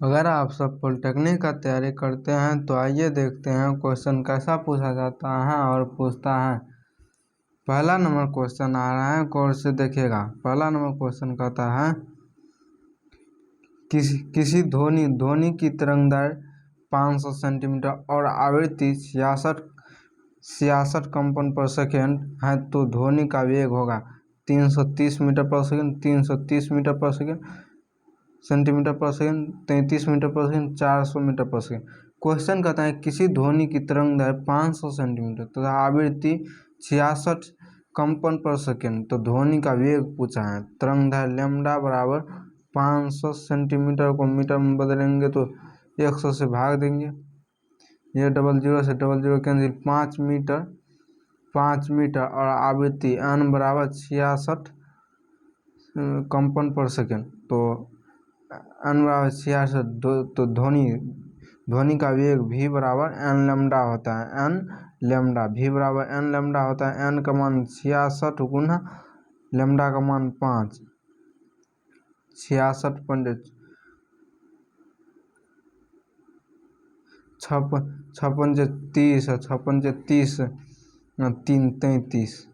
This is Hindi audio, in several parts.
अगर आप सब पॉलिटेक्निक का तैयारी करते हैं तो आइए देखते हैं क्वेश्चन कैसा पूछा जाता है और पूछता है। पहला नंबर क्वेश्चन आ रहा है, गौर से देखिएगा। पहला नंबर क्वेश्चन कहता है किसी ध्वनि की तरंगदैर्घ्य 500 सेंटीमीटर और आवृत्ति 66 कंपन पर सेकेंड है तो ध्वनि का वेग होगा 330 metre per second, 330 metre per second, centimetre पर second, 33 metre per second, 400 metre per second. Question कहता है किसी ध्वनि की तरंगदैर्घ्य 500 सेंटीमीटर तथा आवृत्ति 66 कंपन पर सेकेंड तो ध्वनि का वेग पूछा है। तरंगदैर्घ्य लैम्डा बराबर 500 सेंटीमीटर को मीटर में बदलेंगे तो 100 से भाग देंगे, ये 00 से 00 कैंसिल, 5 मीटर और आवृत्ति n बराबर 66 कंपन पर सेकेंड तो n बराबर 66 तो ध्वनि का वेग v बराबर n लैम्डा होता है। n लैम्डा v बराबर n लैम्डा होता है। n का मान 66 गुना लैम्डा का मान 5, 66 छप्पन से 30 है, 56 से 30 3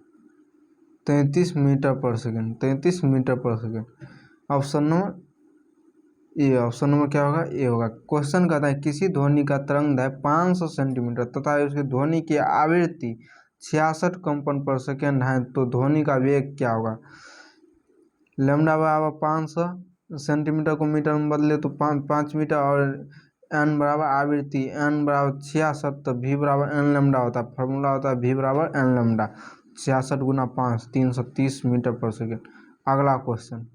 33 metre per second, 33 metre per second. Option number A, option number क्या होगा? ए होगा। क्वेश्चन कहता है किसी ध्वनि का तरंगदैर्घ्य 500 सेंटीमीटर तथा उसकी ध्वनि की आवृत्ति 66 कंपन पर सेकेंड है तो ध्वनि का वेग क्या होगा? लैम्डा बराबर 500 सेंटीमीटर को मीटर में बदले तो 5 मीटर और n बराबर आवृत्ति n बराबर 66 तो v बराबर n लैम्डा होता है। फॉर्मूला होता है v बराबर n लैम्डा, 66 गुना 5 330 मीटर पर सेकेंड। अगला क्वेश्चन,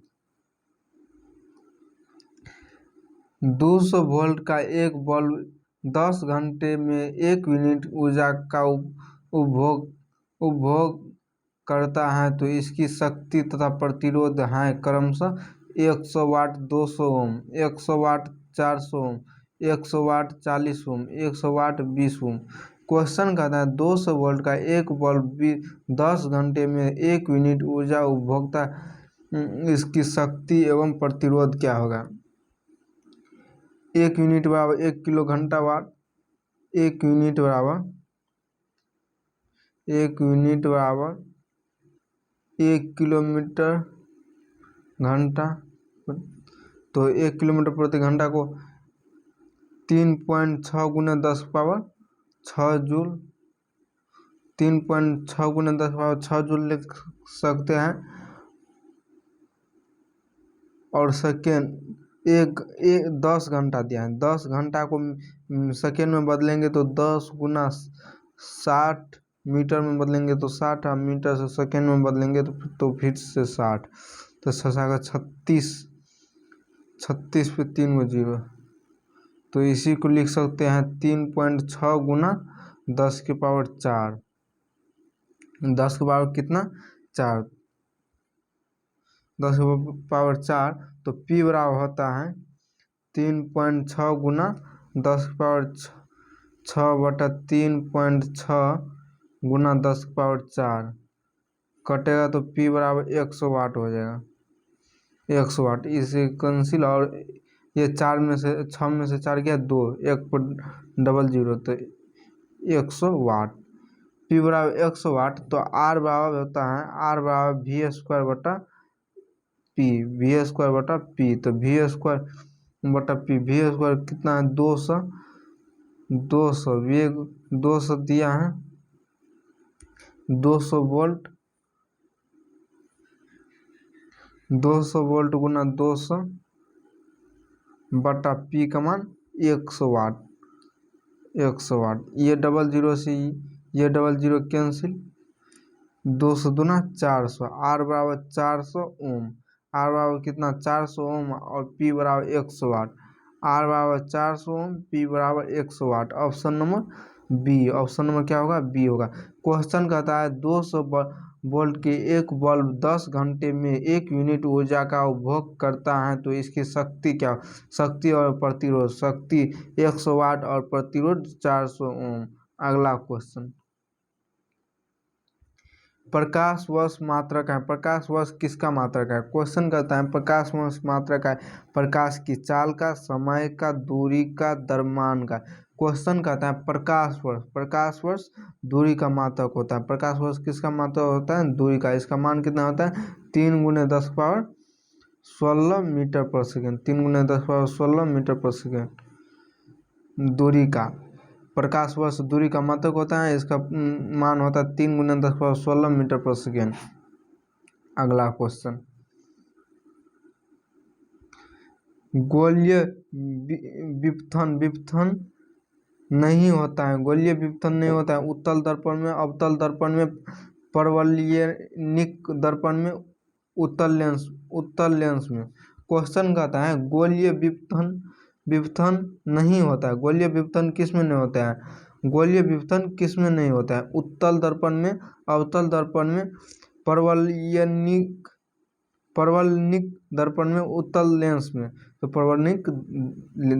200 वोल्ट का एक बल्ब 10 घंटे में 1 यूनिट ऊर्जा का उपभोग करता है तो इसकी शक्ति तथा प्रतिरोध है क्रमशः 100 वाट 200 ओम, 100 वाट 400 ओम, 100 वाट 40 ओम, 100 वाट 20 ओम। क्वेश्चन कहता है 200 वोल्ट का एक बल्ब 10 घंटे में 1 यूनिट ऊर्जा उपभोगता, इसकी शक्ति एवं प्रतिरोध क्या होगा? 1 यूनिट बराबर 1 किलो घंटा वाट, 1 यूनिट बराबर 1 किलोमीटर घंटा, तो 1 किलोमीटर प्रति घंटा को 3.6 गुना 10 पावर 6 जूल, 3.6 गुना 10 पावर 6 जूल लिख सकते हैं। और सेकेंड एक 10 घंटा दिया है, 10 घंटा को सेकेंड में बदलेंगे तो 10 गुना 60, मीटर में बदलेंगे तो 60, और मीटर से सेकेंड में बदलेंगे तो फिर से 60, तो 36 पे 3 में 0, तो इसी को लिख सकते हैं 3.6 गुना 10 के पावर 4, 10 के पावर कितना 4, 10 के पावर 4, तो P बराबर होता है 3.6 गुना 10 के पावर 6 बटा 3.6 गुना 10 के पावर 4 कटेगा तो P बराबर 100 वाट हो जाएगा, 100 वाट। इसे कैंसिल, और ये 4 में से 6 में से 4 गया 2, 1 पर 00 तो 100 वाट। P बराबर 100 वाट, तो R बराबर होता है R बराबर V² बटा P, V² बटा P, तो V² बटा P, V² कितना है 200, 200 दिया है 200 वोल्ट, 200 वोल्ट गुना 200 बटा P का मान 100 वाट, 100 वाट। ये 00 से ये 00 कैंसिल, 200 दूना 400, R बराबर 400 ओम, R बराबर कितना 400 ओम और P बराबर 100 वाट, R बराबर 400 ओम, P बराबर 100 watt. Option number B, option number क्या होगा? बी होगा। क्वेश्चन कहता है 200 वोल्ट के एक बल्ब 10 घंटे में 1 यूनिट ऊर्जा का उपभोग करता है तो इसकी शक्ति क्या? शक्ति और प्रतिरोध, शक्ति 100 वाट और प्रतिरोध 400 ओम। अगला क्वेश्चन, प्रकाश वर्ष मात्रक है। प्रकाश वर्ष किसका मात्रक है? क्वेश्चन करता है प्रकाश वर्ष मात्रक है प्रकाश की चाल का, समय का, दूरी का, द्रव्यमान का। क्वेश्चन कहता है प्रकाश वर्ष। प्रकाश वर्ष दूरी का मात्रक होता है। प्रकाश वर्ष किसका मात्रक होता है? दूरी का। इसका मान कितना होता है? 3 × 10⁻16 metre per second. 3 × 10⁻16 metre per second दूरी का प्रकाश वर्ष दूरी का मात्रक होता है। इसका मान होता है 3 × 10⁻16 मीटर पर सेकेंड। अगला क्वेश्चन, गोलीय विपथन नहीं होता है। गोलीय विपथन नहीं होता है उत्तल दर्पण में, अवतल दर्पण में, परवलयनिक दर्पण में, उत्तल लेंस में। क्वेश्चन कहता है गोलीय विपथन नहीं होता है। गोलीय विपथन किस में नहीं होता है? गोलीय विपथन किस में नहीं होता है? उत्तल दर्पण में, अवतल दर्पण में, परवलयनिक दर्पण में, उत्तल लेंस में। तो परवलयनिक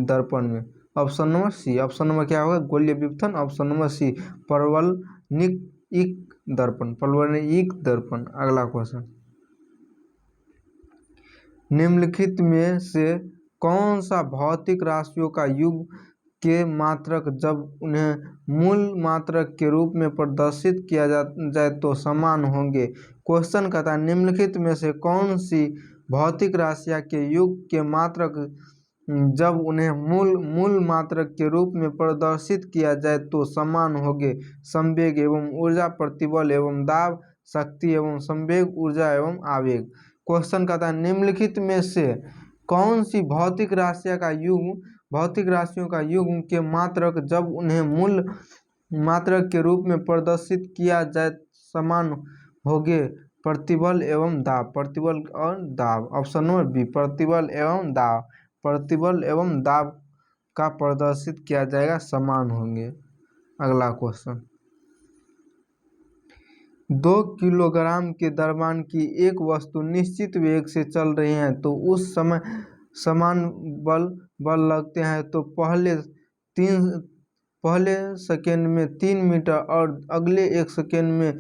दर्पण में। Option number C. Option number क्या होगा? गोलीय विपथन। ऑप्शन नंबर सी परवलयनिक दर्पण। परवलयनिक दर्पण। अगला क्वेश्चन, निम्नलिखित में से कौन सा भौतिक राशियों का योग के मात्रक जब उन्हें मूल मात्रक के रूप में प्रदर्शित किया जाए तो समान होंगे? क्वेश्चन कहता है निम्नलिखित में से कौन सी भौतिक राशियां के योग के मात्रक जब उन्हें मूल मात्रक के रूप में प्रदर्शित किया जाए तो समान होंगे? संवेग एवं ऊर्जा, प्रतिबल एवं दाब, शक्ति एवं संवेग, ऊर्जा एवं आवेग। क्वेश्चन कहता है निम्नलिखित में से कौन सी भौतिक राशियों का युग्म के मात्रक जब उन्हें मूल मात्रक के रूप में प्रदर्शित किया जाए समान होंगे? प्रतिबल एवं दाब। प्रतिबल और दाब। ऑप्शन नंबर बी प्रतिबल एवं दाब। प्रतिबल एवं दाब का प्रदर्शित किया जाएगा, समान होंगे। अगला क्वेश्चन, 2 किलोग्राम के द्रव्यमान की एक वस्तु निश्चित वेग से चल रही है तो उस समय समान बल लगते हैं तो पहले सेकेंड में 3 मीटर और अगले 1 सेकेंड में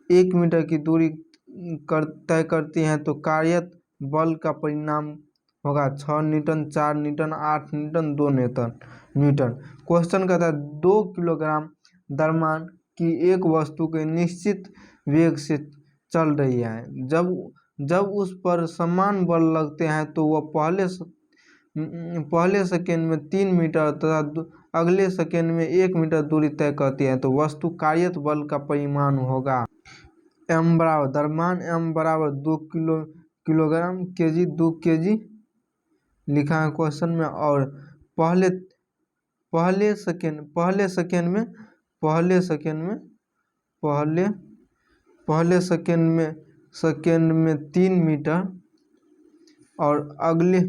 1 मीटर की दूरी तय करती हैं तो कार्यरत बल का परिणाम होगा 6 Newton, 4 Newton, 8 Newton, 2 Newton. Question कहता है 2 किलोग्राम द्रव्यमान की एक वस्तु के निश्चित वेग से चल रही है। जब उस पर समान बल लगते हैं तो वह पहले सेकेंड में 3 मीटर तथा अगले सेकेंड में 1 मीटर दूरी तय करती है तो वस्तु कार्यरत बल का परिमाण होगा। m बराबर द्रव्यमान, m बराबर 2 किलोग्राम, केजी 2 केजी लिखा है क्वेश्चन में। और पहले सेकेंड में 3 मीटर और अगले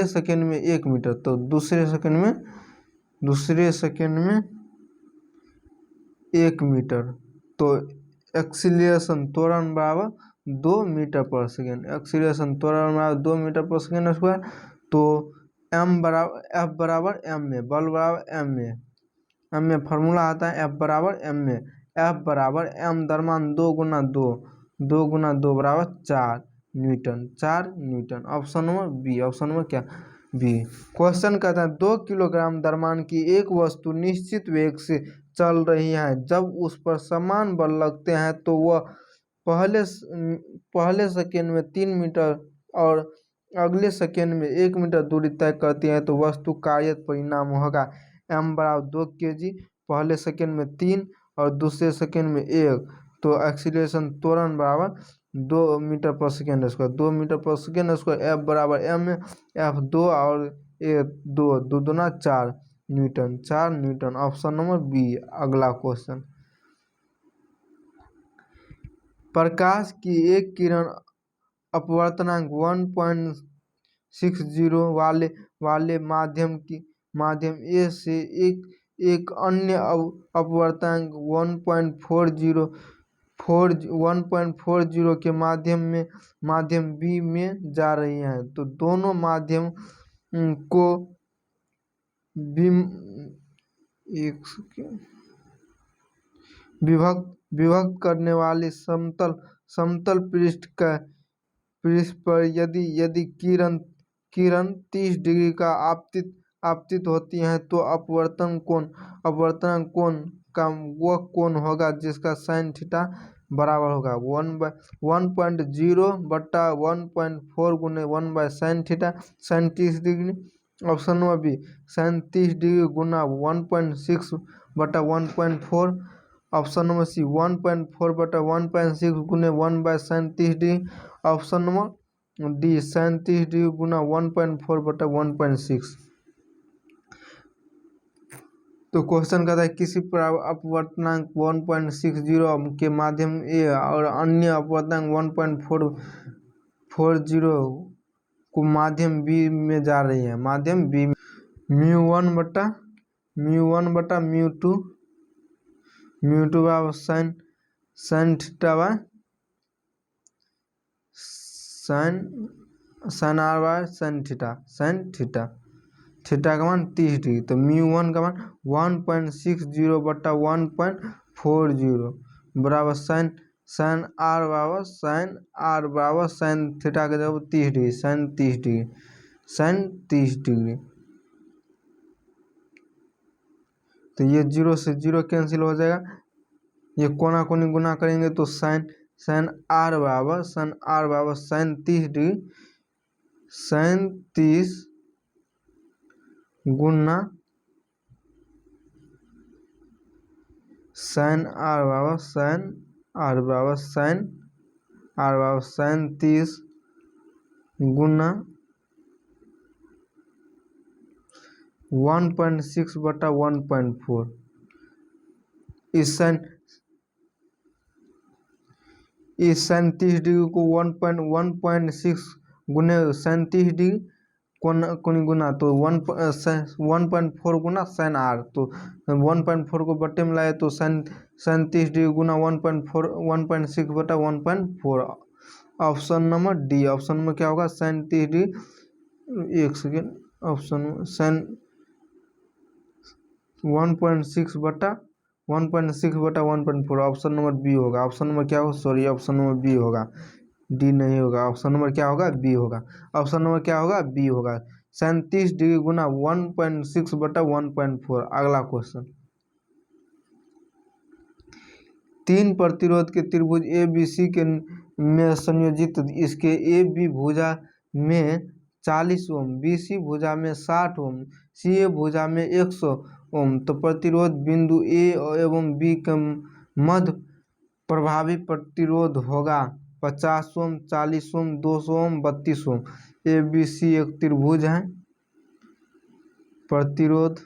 सेकेंड में 1 मीटर तो दूसरे सेकेंड में 1 मीटर। तो एक्सीलरेशन त्वरण बराबर 2 मीटर पर सेकेंड। एक्सीलरेशन त्वरण बराबर 2 मीटर पर सेकेंड स्क्वायर। तो एफ बराबर एम में, बल बराबर एम में फार्मूला आता है एफ बराबर एम में। एफ बराबर एम द्रव्यमान 2 × 2 बराबर 4 newton. 4 newton. Option number B. Option number क्या? बी। क्वेश्चन कहता है 2 किलोग्राम द्रव्यमान की एक वस्तु निश्चित वेग से चल रही है। जब उस पर समान बल लगते हैं तो वह पहले सेकेंड में 3 मीटर और अगले सेकेंड में 1 मीटर दूरी तय करती है तो वस्तु कार्यरत परिणाम होगा m बराबर 2 केजी, पहले सेकेंड में 3 और दूसरे सेकेंड में 1। तो एक्सीलरेशन त्वरण बराबर 2 metre per second square. 2 metre per second square. F बराबर एम में, एफ 2 और ए 2, 2 दूना 4 newton. 4 newton. Option number B. अगला क्वेश्चन, प्रकाश की एक किरण अपवर्तनांक 1.60 वाले माध्यम ए से एक अन्य अपवर्तनांक 1.40 के माध्यम बी में जा रही है तो दोनों माध्यम को एक विभक्त करने वाली समतल पृष्ठ पर यदि किरण 30 डिग्री का आपतित होती हैं तो अपवर्तन कोण का वह कोण होगा जिसका साइन थीटा बराबर होगा 1.0 बटा 1.4 गुने 1/sin theta, sine 30 degree. Option number B sine 30 degree गुना 1.6 बटा 1.4। ऑप्शन नंबर सी 1.4 बटा 1.6 गुने 1/sin 30 degree. Option number D sine 30 degree गुना 1.4 बटा 1.6। तो क्वेश्चन कहता है किसी अपवर्तनांक 1.60 के माध्यम ए और अन्य अपवर्तनांक 1.440 को माध्यम बी में जा रही है। माध्यम बी μ1 बटा μ2 बराबर sine theta by sine R by sine theta theta का मान 30 डिग्री। तो μ1 का मान 1.60 बटा 1.40 बराबर साइन आर बराबर साइन थीटा के जब 30 डिग्री साइन 30 डिग्री। तो ये 0 से 0 कैंसिल हो जाएगा, ये कोना कोनी गुना करेंगे तो साइन आर बराबर साइन 30 डिग्री साइन 30 गुना साइन आर बराबर साइन 30 गुना 1.6 बटा 1.4। इस साइन 30 डिग्री को 1.6 गुने साइन 30 डिग्री कोनी गुना तो 1.4 गुना साइन आर, तो 1.4 को बट्टे में लाए तो साइन 30 डिग्री गुना 1.6 बटा 1.4। Option number D. ऑप्शन में क्या होगा साइन 30 डिग्री, एक सेकेंड, ऑप्शन साइन 1.6 बटा 1.4 ऑप्शन नंबर बी होगा। ऑप्शन नंबर क्या होगा, सॉरी ऑप्शन नंबर बी होगा, डी नहीं होगा। ऑप्शन नंबर क्या होगा, बी होगा। ऑप्शन नंबर क्या होगा, बी होगा। 37 डिग्री गुना 1.6 बटा 1.4। अगला क्वेश्चन, 3 प्रतिरोध के त्रिभुज ए बी सी के में संयोजित इसके ए बी भुजा में 40 ओम, बी सी भुजा में 60 ओम, सी ए भुजा में 100 ओम, तो प्रतिरोध बिंदु ए एवं बी के मध्य प्रभावी प्रतिरोध होगा 50 ओम, 40 ओम, 200 ओम, 32 ओम। ए बी सी एक त्रिभुज है, प्रतिरोध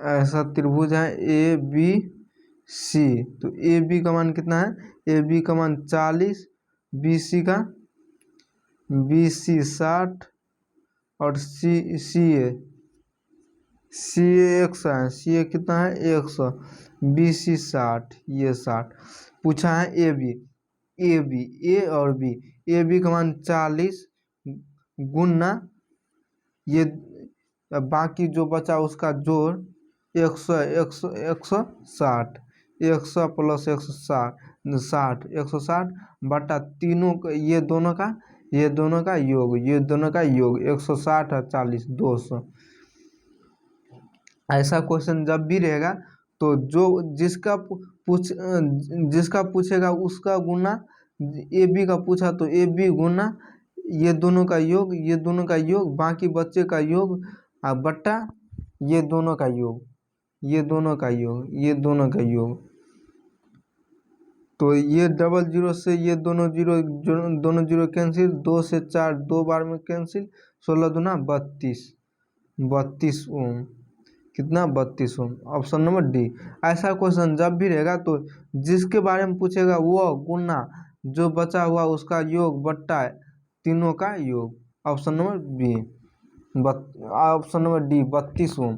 ऐसा त्रिभुज है ए बी सी। तो ए बी का मान कितना है, ए बी का मान 40, बी सी 60 और सी ए 100 है। सी ए कितना है, 100, बी सी 60, ये 60। पूछा है ए और बी। ए बी का मान 40 गुना ये बाकी जो बचा उसका जोड़ 100 160, 100 प्लस 160 160 बटा तीनों ये दोनों का योग 160 और 40 200। ऐसा क्वेश्चन जब भी रहेगा तो जो जिसका पूछेगा उसका गुना, ए बी का पूछा तो ए बी गुना ये दोनों का योग बाकी बच्चे का योग बट्टा ये दोनों का योग। तो ये डबल जीरो से ये दोनों जीरो कैंसिल, 2 से 4 2 बार में कैंसिल, 16 दूना 32 ओम, कितना 32 ओम। Option number D. ऐसा क्वेश्चन जब भी रहेगा तो जिसके बारे में पूछेगा वो गुना जो बचा हुआ उसका योग बट्टा तीनों का योग। Option number B, option number D 32 ohm.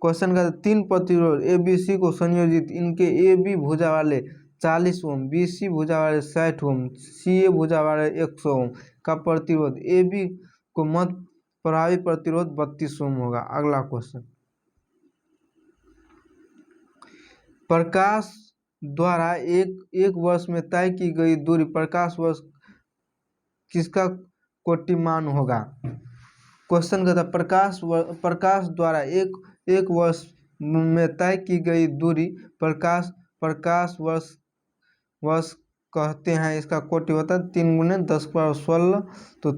Question का 3 प्रतिरोध ए बी सी को संयोजित इनके ए बी भुजा वाले 40 ओम, बी सी भुजा वाले 60 ओम, सी ए भुजा वाले 100 ओम का प्रतिरोध ए बी को मध्य प्रभावी प्रतिरोध 32 ओम होगा। अगला क्वेश्चन, प्रकाश द्वारा एक वर्ष में तय की गई दूरी प्रकाश वर्ष किसका कोटिमान होगा। क्वेश्चन कहता है प्रकाश द्वारा एक वर्ष में तय की गई दूरी प्रकाश वर्ष कहते हैं। इसका कोटि होता है 3 × 10⁻16, तो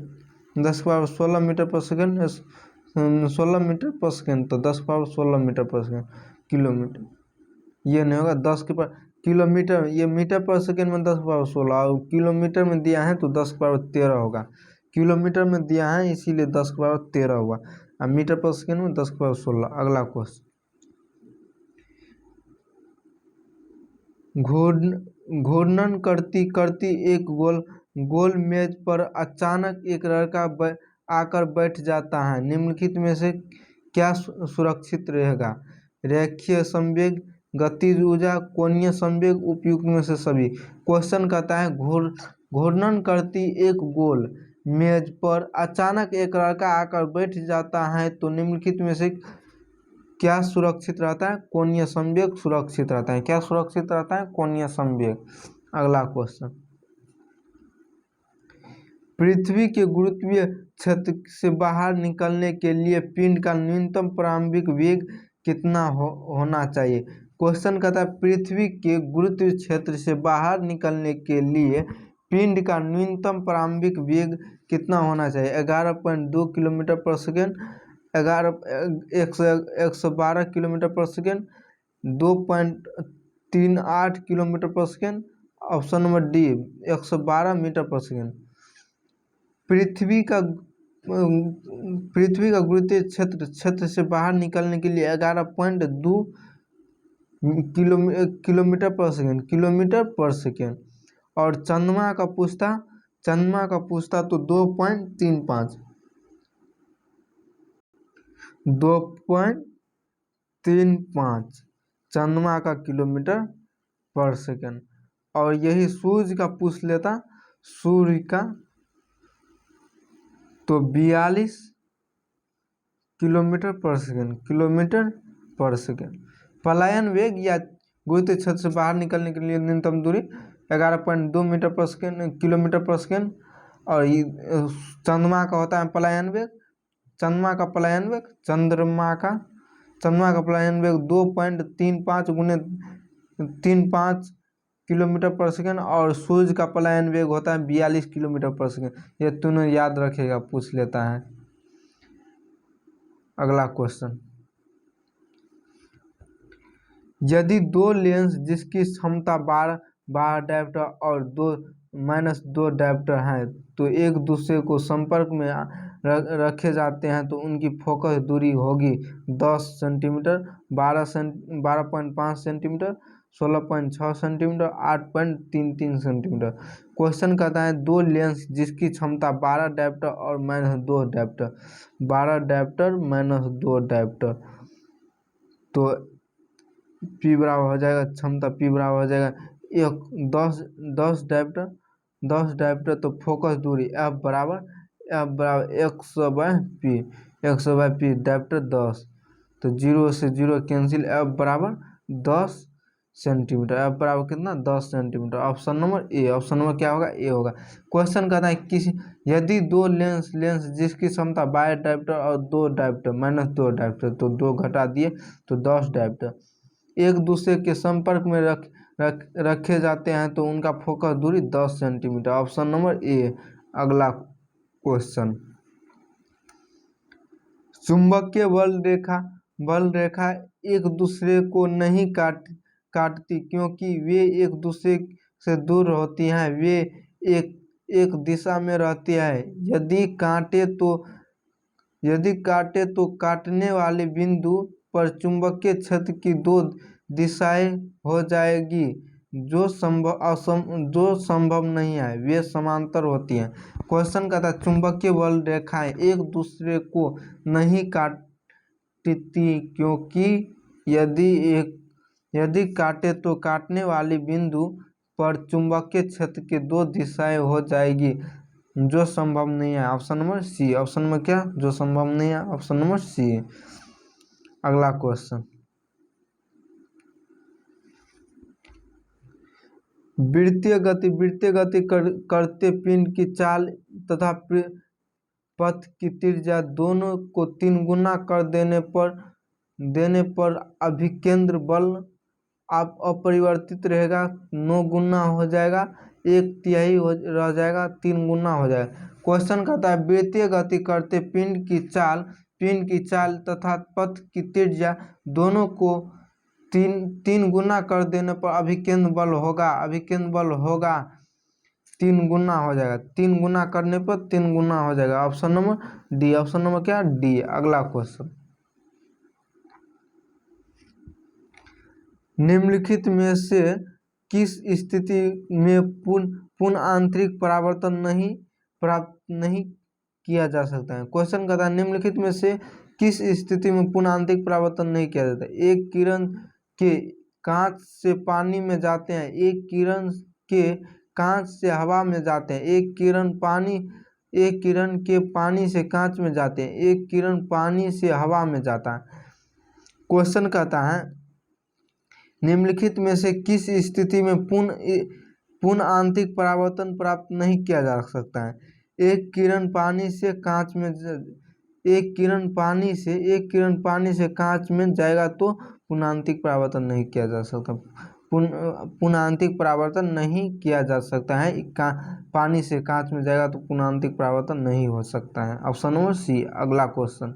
10⁻16 metre per second, 16 metre per second, तो 10⁻16 मीटर पर सेकेंड किलोमीटर, ये नहीं होगा 10 के पर किलोमीटर, ये मीटर पर सेकेंड में 10⁻16 और किलोमीटर में दिया है तो 10⁻13 होगा। किलोमीटर में दिया है इसीलिए 10⁻13 हुआ और मीटर पर सेकेंड में 10⁻16। अगला क्वेश्चन, घूर्णन करती एक गोल मेज पर अचानक एक लड़का आकर बैठ जाता है। निम्नलिखित में से क्या सुरक्षित रहेगा। रेखीय संवेग, गतिज ऊर्जा, कोणीय संवेग, उपयुक्त में से सभी। क्वेश्चन कहता है घूर्णन करती एक गोल मेज पर अचानक एक लड़का आकर बैठ जाता है तो निम्नलिखित में से क्या सुरक्षित रहता है। कोणीय संवेग सुरक्षित रहता है। क्या सुरक्षित रहता है। कोणीय संवेग। अगला क्वेश्चन, पृथ्वी के गुरुत्वीय क्षेत्र से बाहर निकलने के लिए पिंड का न्यूनतम प्रारंभिक वेग कितना होना चाहिए। क्वेश्चन कहता है पृथ्वी के गुरुत्वीय क्षेत्र से बाहर निकलने के लिए पिंड का न्यूनतम प्रारंभिक वेग कितना होना चाहिए। 11.2 kilometre per second, 112 kilometre per second, 2.38 kilometre per second. Option number D 112 metre per second. पृथ्वी का गुरुत्वीय क्षेत्र से बाहर निकलने के लिए 11.2 किलोमीटर पर सेकेंड और चंद्रमा का पूछता तो 2.35 चंद्रमा का किलोमीटर पर सेकेंड। और यही सूर्य का पूछ लेता, सूर्य का तो 42 किलोमीटर पर सेकेंड। पलायन वेग या गुरुत्वीय क्षेत्र से बाहर निकलने के लिए न्यूनतम दूरी 11.2 किलोमीटर पर सेकेंड। और चंद्रमा का होता है पलायन वेग, चंद्रमा का पलायन वेग 2.35 × 35 किलोमीटर पर सेकेंड और सूर्य का पलायन वेग होता है 42 किलोमीटर पर सेकेंड। ये दोनों याद रखेगा, पूछ लेता है। अगला क्वेश्चन, यदि दो लेंस जिसकी क्षमता 12 डायोप्टर और 2 डायोप्टर है तो एक दूसरे को संपर्क में रखे जाते हैं तो उनकी फोकस दूरी होगी 10 centimetre, 12.5 centimetre, 16.6 centimetre, 8.33 centimetre. Question कहता है दो लेंस जिसकी क्षमता 12 डायोप्टर और -2 डायोप्टर, 12 डायोप्टर -2 डायोप्टर, तो P बराबर हो जाएगा, क्षमता P बराबर हो जाएगा 10 डायोप्टर, तो फोकस दूरी F बराबर 100/P, 100/P डायोप्टर 10, तो 0 से 0 कैंसिल, F बराबर 10 सेंटीमीटर। F बराबर कितना 10 centimetre. Option number A, option number क्या होगा ए होगा। क्वेश्चन कहता है यदि दो लेंस जिसकी क्षमता 12 डायोप्टर और 2 डायोप्टर -2 डायोप्टर, तो 2 घटा दिए तो 10 डायोप्टर एक दूसरे के संपर्क में रखे जाते हैं तो उनका फोकस दूरी 10 सेंटीमीटर। Option number A. अगला क्वेश्चन, चुंबकीय बल रेखा एक दूसरे को नहीं काटती क्योंकि वे एक दूसरे से दूर होती हैं, वे एक दिशा में रहती है। यदि काटे तो काटने वाले बिंदु पर चुंबकीय क्षेत्र की 2 दिशाएं हो जाएगी जो संभव नहीं है, वे समांतर होती हैं। क्वेश्चन कहता है चुंबकीय बल रेखाएं एक दूसरे को नहीं काटती क्योंकि यदि काटे तो काटने वाले बिंदु पर चुंबकीय क्षेत्र की 2 दिशाएं हो जाएगी। जो संभव नहीं है, option number C. Option number क्या, जो संभव नहीं है, ऑप्शन नंबर सी। अगला क्वेश्चन, वृत्तीय गति करते पिंड की चाल तथा पथ की त्रिज्या दोनों को 3 गुना कर देने पर अभिकेंद्र बल आप अपरिवर्तित रहेगा, 9 गुना हो जाएगा, 1/3 रह जाएगा, 3 गुना हो जाएगा। क्वेश्चन कहता है वृत्तीय गति करते पिंड की चाल तथा पथ की त्रिज्या दोनों को 3 गुना कर देने पर अभिकेंद्र बल होगा 3 गुना हो जाएगा। 3 गुना करने पर 3 गुना हो जाएगा। Option number D. Option number क्या, डी। अगला क्वेश्चन, निम्नलिखित में से किस स्थिति में पुनः आंतरिक परावर्तन प्राप्त नहीं किया जा सकता है। क्वेश्चन कहता है निम्नलिखित में से किस स्थिति में पुनः आंतरिक परावर्तन नहीं किया जाता है। एक किरण के कांच से पानी में जाते हैं, एक किरण के कांच से हवा में जाते हैं, एक किरण के पानी से कांच में जाते हैं, एक किरण पानी से हवा में जाता है। क्वेश्चन कहता है निम्नलिखित में से किस स्थिति में पुनः आंतरिक परावर्तन प्राप्त नहीं किया जा सकता है। एक किरण पानी से कांच में जाएगा तो पुनः आंतरिक परावर्तन नहीं किया जा सकता। पुनः आंतरिक परावर्तन नहीं किया जा सकता है। पानी से कांच में जाएगा तो पुनः आंतरिक परावर्तन नहीं हो सकता है। Option number C. अगला क्वेश्चन,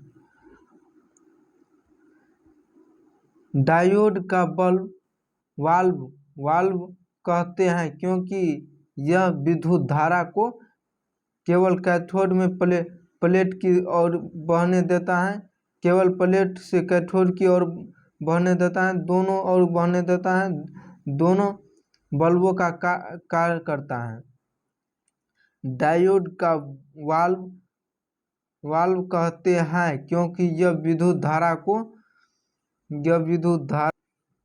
डायोड का वाल्व कहते हैं क्योंकि यह विद्युत धारा को केवल कैथोड में प्लेट की ओर बहने देता है, केवल प्लेट से कैथोड की ओर बहने देता है, दोनों ओर बहने देता है, दोनों बल्बों का कार्य करता है। डायोड का वाल्व कहते हैं क्योंकि यह विद्युत धारा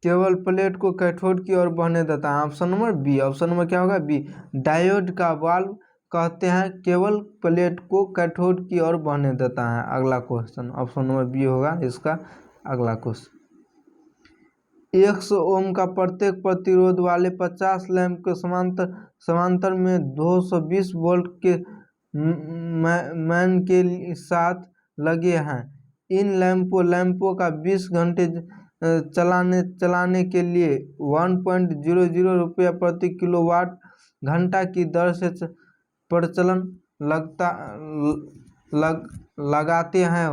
केवल प्लेट को कैथोड की ओर बहने देता है। Option number B. Option number क्या होगा, बी। डायोड का वाल्व कहते हैं केवल प्लेट को कैथोड की ओर बहने देता है। अगला क्वेश्चन, ऑप्शन नंबर बी होगा इसका अगला क्वेश्चन, 100 ओम का प्रत्येक प्रतिरोध वाले 50 लैंप के समांतर में 220 वोल्ट के मान के साथ लगे हैं। इन लैंपों का 20 घंटे चलाने के लिए 1.00 रुपया प्रति किलोवाट घंटा की दर से प्रचलन लगाते हैं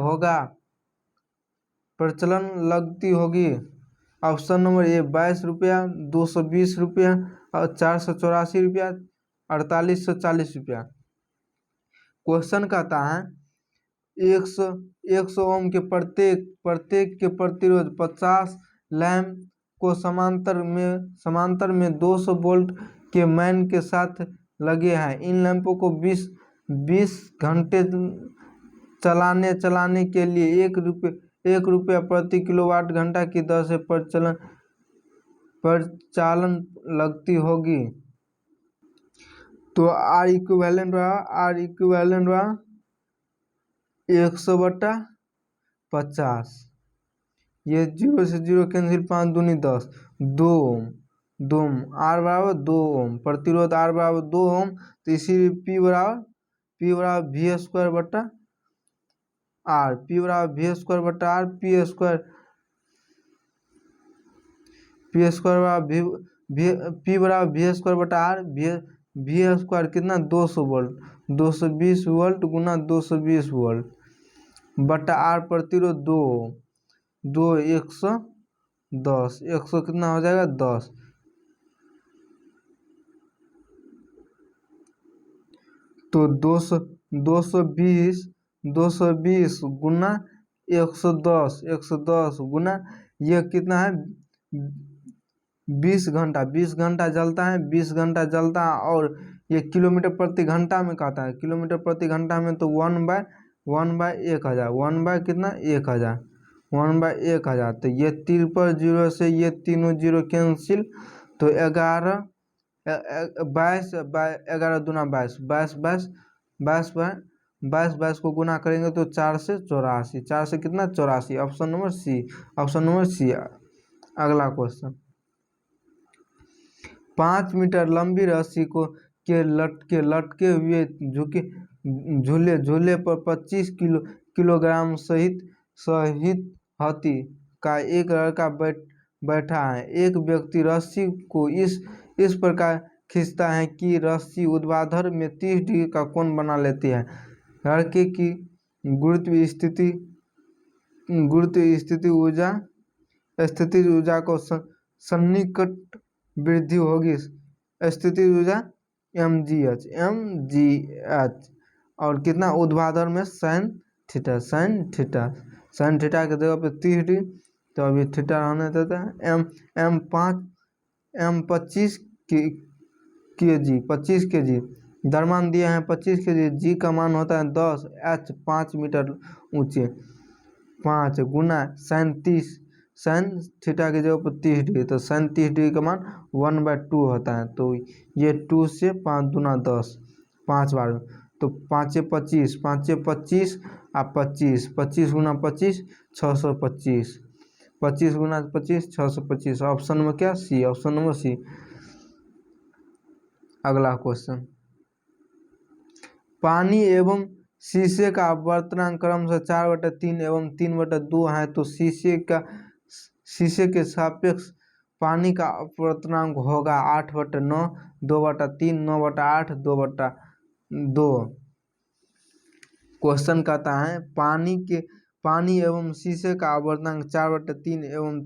प्रचलन लगती होगी। ऑप्शन नंबर ए 22 रुपया, 220 रुपया और 484 रुपया, 4840 रुपया। क्वेश्चन कहता है 100 ओम के प्रत्येक के प्रतिरोध 50 लैंप को समांतर में 200 वोल्ट के मान के साथ लगे हैं। इन लैंपों को 20 घंटे चलाने के लिए 1 रुपया प्रति किलोवाट घंटा की दर से प्रचालन लगती होगी। तो आर इक्विवेलेंट रहा 100/50, ये 0 से 0 कैंसिल, 5 दूनी 10, 2 ओम, आर बराबर 2 ओम, प्रतिरोध आर बराबर 2 ओम, तो इसीलिए पी बराबर वी स्क्वायर बटा आर, पी बराबर वी स्क्वायर बटा आर, पी स्क्वायर बटा आर, वी स्क्वायर कितना 200 वोल्ट, 220 वोल्ट गुना 220 वोल्ट बटा आर प्रतिरोध 2 110, 100 कितना हो जाएगा 10, तो 220 गुना 110 गुना यह कितना है 20 घंटा जलता है, 20 घंटा जलता है। और ये किलोमीटर प्रति घंटा में कहता है, किलोमीटर प्रति घंटा में तो 1/1000, 1 कितना 1000, 1/1000, तो ये 53 जीरो से ये तीनों जीरो कैंसिल, तो 22 11 दूना 22, 22 को गुना करेंगे तो 4 से 84, 4 से कितना 84, option number C, option number C. अगला क्वेश्चन, 5 मीटर लंबी रस्सी को के लटके हुए झूले पर 25 किलोग्राम सहित हाथी का एक लड़का बैठा है। एक व्यक्ति रस्सी को इस प्रकार खींचता है कि रस्सी ऊर्ध्वाधर में 30 डिग्री का कोण बना लेती है। लड़के की स्थितिज ऊर्जा को सन्निकट वृद्धि होगी। स्थितिज ऊर्जा mgh और कितना ऊर्ध्वाधर में sin थीटा के जगह पे 30 डिग्री, तो अभी थीटा रहने देता है। m 25 kg द्रव्यमान दिया है 25 kg, g का मान होता है 10, h 5 मीटर ऊंचे, 5 गुना sin थीटा की जगह पर 30 डिग्री, तो sin 30 डिग्री का मान 1/2 होता है। तो ये 2 से 5 दूना 10, 5 बार, तो 5 25, 5 25 और 25, 25 गुना 25 625, 25 गुना 25 625, ऑप्शन में क्या सी, ऑप्शन नंबर सी। अगला क्वेश्चन, पानी एवं शीशे का अपवर्तनांक क्रमशः 4/3 एवं 3/2 है, तो शीशे के सापेक्ष पानी का अपवर्तनांक होगा 8/9, 2/3, 9/8, 2/2। क्वेश्चन कहता है पानी एवं शीशे का अपवर्तनांक 4/3 एवं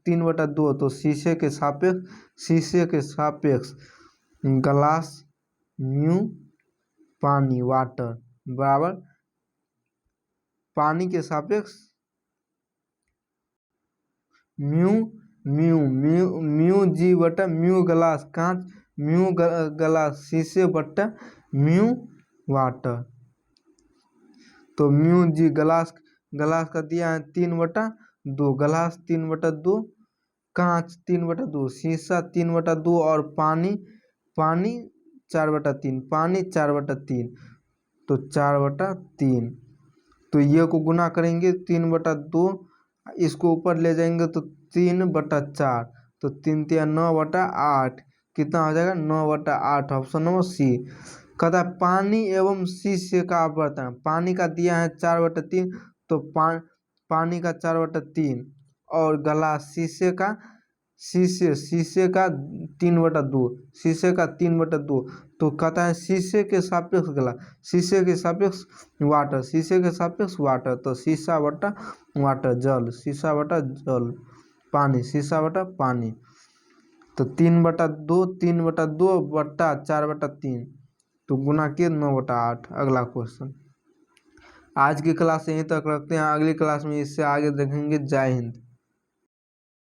3/2, तो शीशे के सापेक्ष ग्लास म्यू पानी वाटर बराबर पानी के सापेक्ष म्यू जी बटा म्यू ग्लास कांच, म्यू ग्लास शीशे बटा म्यू वाटर। तो म्यू जी ग्लास का दिया है 3/2, ग्लास 3/2, कांच 3/2, शीशा 3/2 और पानी 4/3, पानी 4/3, तो 4/3। तो ये को गुना करेंगे 3/2, इसको ऊपर ले जाएंगे तो 3/4, तो 3 3 9/8, कितना हो जाएगा 9/8, ऑप्शन नंबर सी। कहता है पानी एवं शीशे का अपवर्तन, पानी का दिया है 4/3, तो पानी का 4/3 और ग्लास शीशे का 3/2, शीशे का 3/2, तो कहता है शीशे के सापेक्ष ग्लास, शीशे के सापेक्ष वाटर, शीशे के सापेक्ष वाटर, तो शीशा बटा वाटर जल, शीशा बटा जल पानी, शीशा बटा पानी, तो 3/2, 3/2 बटा 4/3, तो गुना के 9/8। अगला क्वेश्चन, आज की क्लास यहीं तक रखते हैं, अगली क्लास में इससे आगे देखेंगे। जय हिंद।